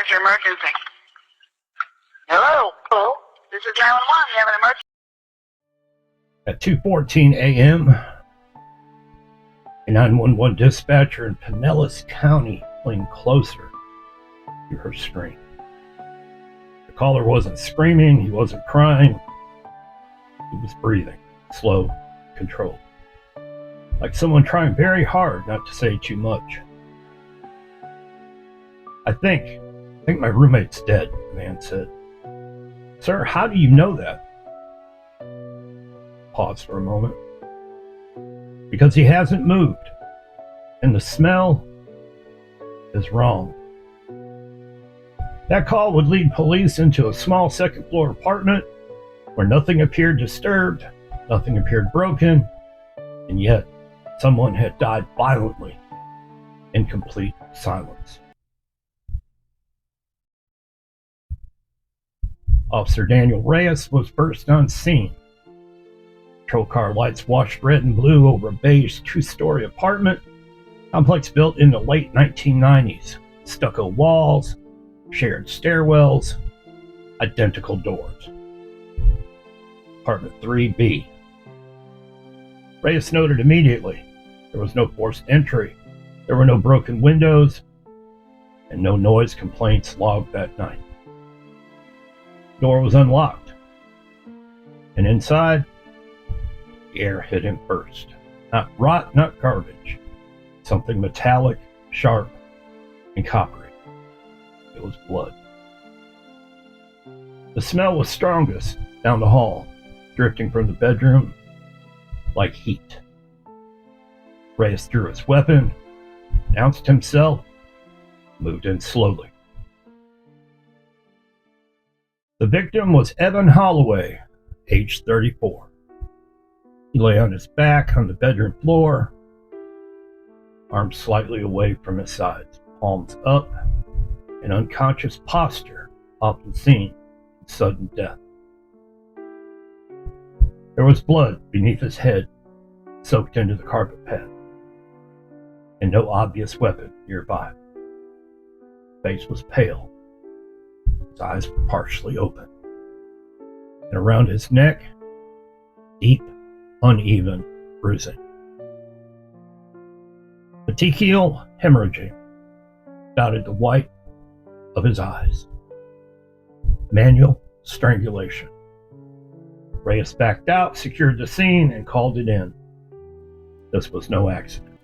What's your emergency? Hello? Hello? This is 911. You have an emergency? At 2:14 a.m., a 911 dispatcher in Pinellas County leaned closer to her screen. The caller wasn't screaming, he wasn't crying. He was breathing, slow, controlled. Like someone trying very hard not to say too much. I think my roommate's dead, the man said. Sir, how do you know that? Pause for a moment. Because he hasn't moved, and the smell is wrong. That call would lead police into a small second-floor apartment where nothing appeared disturbed, nothing appeared broken, and yet someone had died violently in complete silence. Officer Daniel Reyes was first on scene. Patrol car lights washed red and blue over a beige two-story apartment complex built in the late 1990s. Stucco walls, shared stairwells, identical doors. Apartment 3B. Reyes noted immediately there was no forced entry, there were no broken windows, and no noise complaints logged that night. The door was unlocked, and inside, the air hit him first. Not rot, not garbage. Something metallic, sharp, and coppery. It was blood. The smell was strongest down the hall, drifting from the bedroom like heat. Reyes drew his weapon, announced himself, moved in slowly. The victim was Evan Holloway, age 34. He lay on his back on the bedroom floor, arms slightly away from his sides, palms up, an unconscious posture often seen in sudden death. There was blood beneath his head, soaked into the carpet pad, and no obvious weapon nearby. His face was pale, his eyes were partially open, and around his neck, deep, uneven bruising. Petechial hemorrhaging dotted the white of his eyes. Manual strangulation. Reyes backed out, secured the scene, and called it in. This was no accident.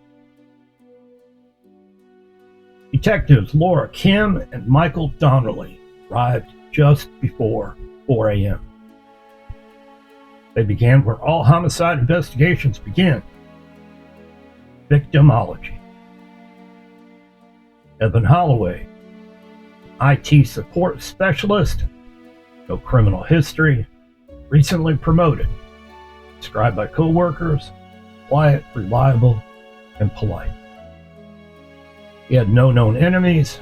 Detectives Laura Kim and Michael Donnelly arrived just before 4 a.m. They began where all homicide investigations begin: victimology. Evan Holloway, IT support specialist, no criminal history, recently promoted, described by co-workers, quiet, reliable, and polite. He had no known enemies,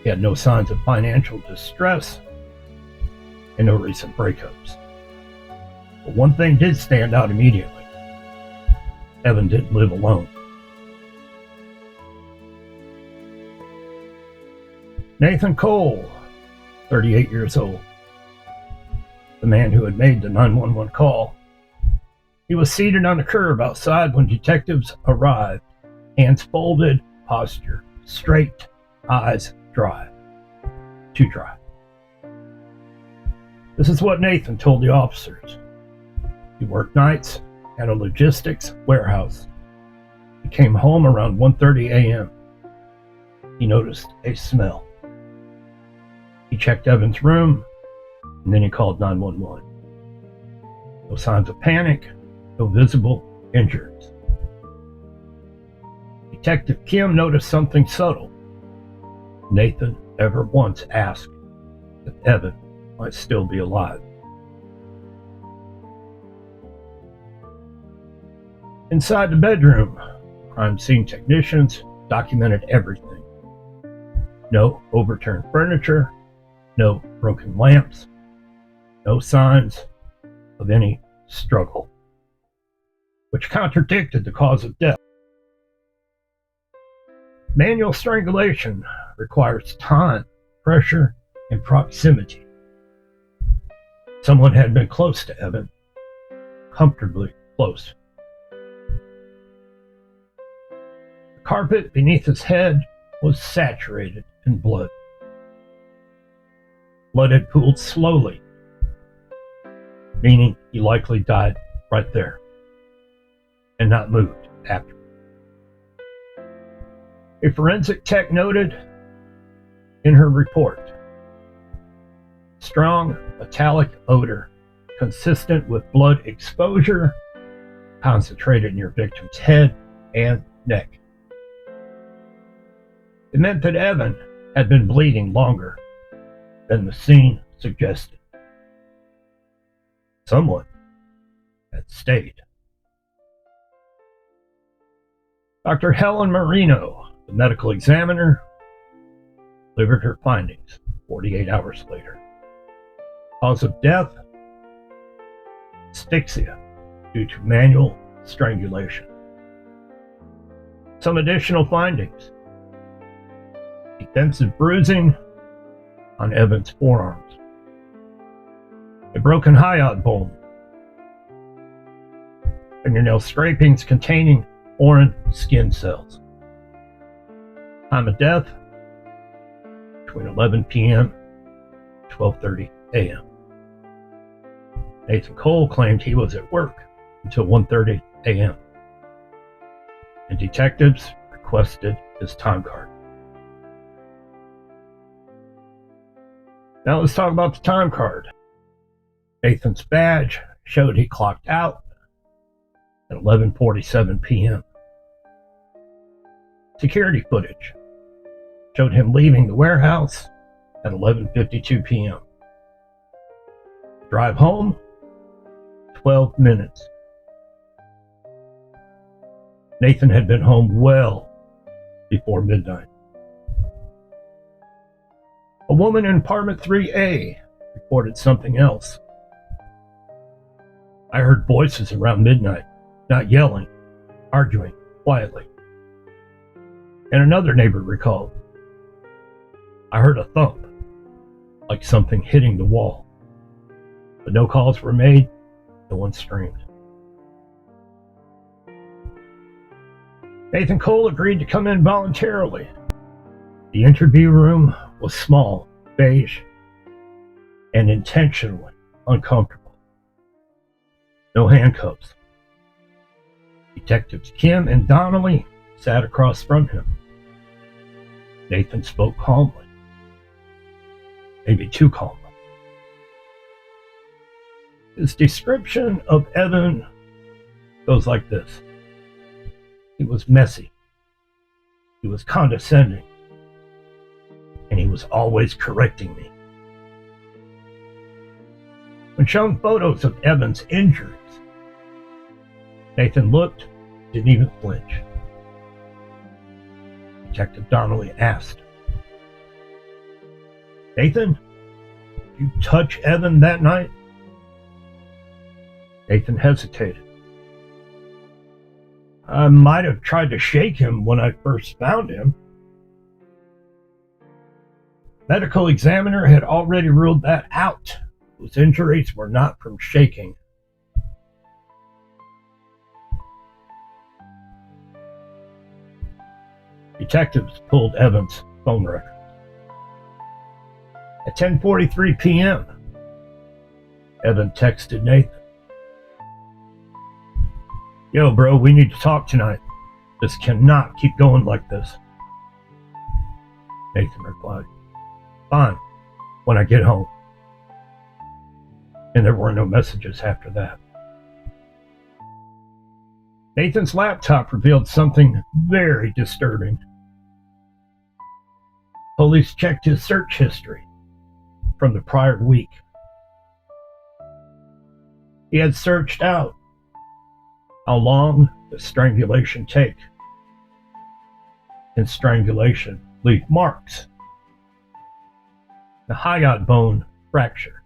he had no signs of financial distress, and no recent breakups. But one thing did stand out immediately. Evan didn't live alone. Nathan Cole, 38 years old, the man who had made the 911 call. He was seated on the curb outside when detectives arrived, hands folded, posture straight, eyes dry. Too dry. This is what Nathan told the officers. He worked nights at a logistics warehouse. He came home around 1:30 a.m. He noticed a smell. He checked Evan's room, and then he called 911. No signs of panic, no visible injuries. Detective Kim noticed something subtle. Nathan never once asked if Evan might still be alive. Inside the bedroom, crime scene technicians documented everything. No overturned furniture, no broken lamps, no signs of any struggle, which contradicted the cause of death. Manual strangulation requires time, pressure, and proximity. Someone had been close to Evan, comfortably close. The carpet beneath his head was saturated in blood. Blood had pooled slowly, meaning he likely died right there and not moved after. A forensic tech noted in her report, strong metallic odor consistent with blood exposure concentrated near victim's head and neck. It meant that Evan had been bleeding longer than the scene suggested. Someone had stayed. Dr. Helen Marino, the medical examiner, delivered her findings 48 hours later. Cause of death: asphyxia due to manual strangulation. Some additional findings: extensive bruising on Evan's forearms, a broken hyoid bone, fingernail scrapings containing foreign skin cells. Time of death: between 11 p.m. and 12:30 a.m. Nathan Cole claimed he was at work until 1:30 a.m. and detectives requested his time card. Now let's talk about the time card. Nathan's badge showed he clocked out at 11:47 p.m. Security footage showed him leaving the warehouse at 11:52 p.m. Drive home, 12 minutes. Nathan had been home well before midnight. A woman in apartment 3A reported something else. I heard voices around midnight, not yelling, arguing quietly. And another neighbor recalled, I heard a thump, like something hitting the wall. But no calls were made, no one screamed. Nathan Cole agreed to come in voluntarily. The interview room was small, beige, and intentionally uncomfortable. No handcuffs. Detectives Kim and Donnelly sat across from him. Nathan spoke calmly, maybe too calmly. His description of Evan goes like this. He was messy. He was condescending. And he was always correcting me. When shown photos of Evan's injuries, Nathan looked, didn't even flinch. Detective Donnelly asked, Nathan, did you touch Evan that night? Nathan hesitated. I might have tried to shake him when I first found him. Medical examiner had already ruled that out. Those injuries were not from shaking. Detectives pulled Evan's phone records. At 10:43 p.m., Evan texted Nathan. Yo, bro, we need to talk tonight. This cannot keep going like this. Nathan replied, fine, when I get home. And there were no messages after that. Nathan's laptop revealed something very disturbing. Police checked his search history from the prior week. He had searched out how long does strangulation take? Can strangulation leave marks? The hyoid bone fracture.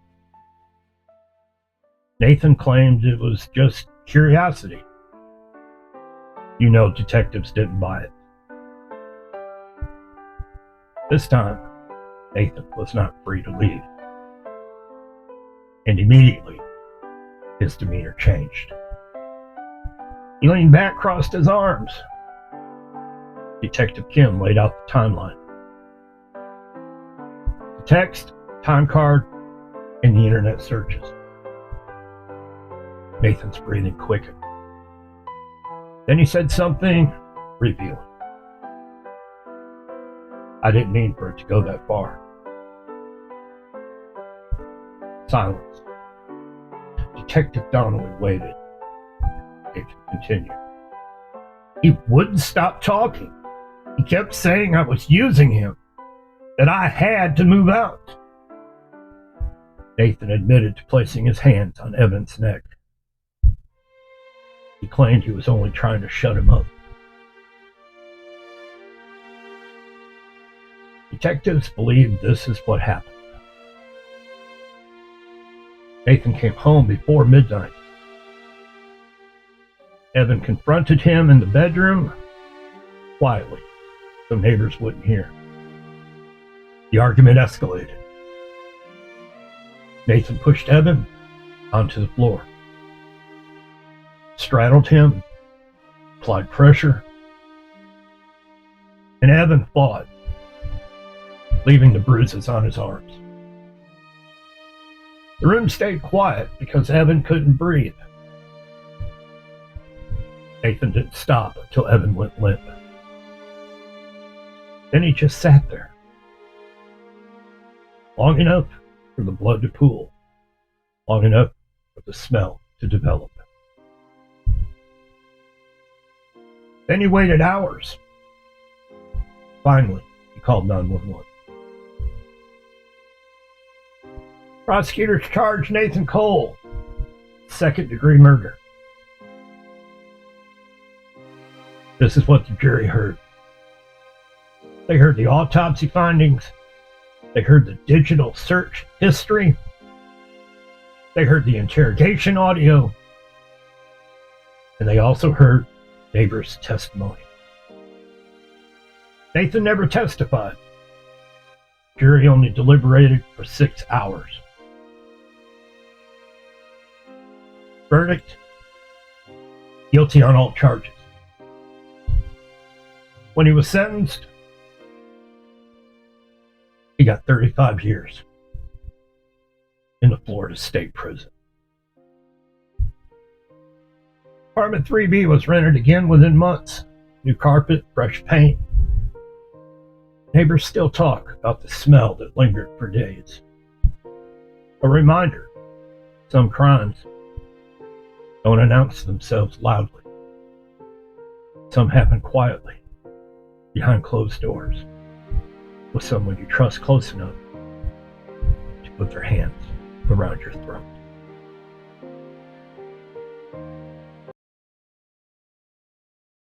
Nathan claimed it was just curiosity. You know, detectives didn't buy it. This time, Nathan was not free to leave. And immediately, his demeanor changed. He leaned back, crossed his arms. Detective Kim laid out the timeline. The text, time card, and the internet searches. Nathan's breathing quickened. Then he said something revealing. I didn't mean for it to go that far. Silence. Detective Donnelly waited. Nathan continued. He wouldn't stop talking. He kept saying I was using him, that I had to move out. Nathan admitted to placing his hands on Evan's neck. He claimed he was only trying to shut him up. Detectives believe this is what happened. Nathan came home before midnight. Evan confronted him in the bedroom, quietly, so neighbors wouldn't hear. The argument escalated. Nathan pushed Evan onto the floor, straddled him, applied pressure, and Evan fought, leaving the bruises on his arms. The room stayed quiet because Evan couldn't breathe. Nathan didn't stop until Evan went limp. Then he just sat there, long enough for the blood to pool, long enough for the smell to develop. Then he waited hours. Finally, he called 911. Prosecutors charged Nathan Cole, second-degree murder. This is what the jury heard. They heard the autopsy findings. They heard the digital search history. They heard the interrogation audio. And they also heard neighbors' testimony. Nathan never testified. Jury only deliberated for 6 hours. Verdict: guilty on all charges. When he was sentenced, he got 35 years in the Florida State Prison. Apartment 3B was rented again within months. New carpet, fresh paint. Neighbors still talk about the smell that lingered for days. A reminder, some crimes don't announce themselves loudly. Some happen quietly, behind closed doors, with someone you trust close enough to put their hands around your throat.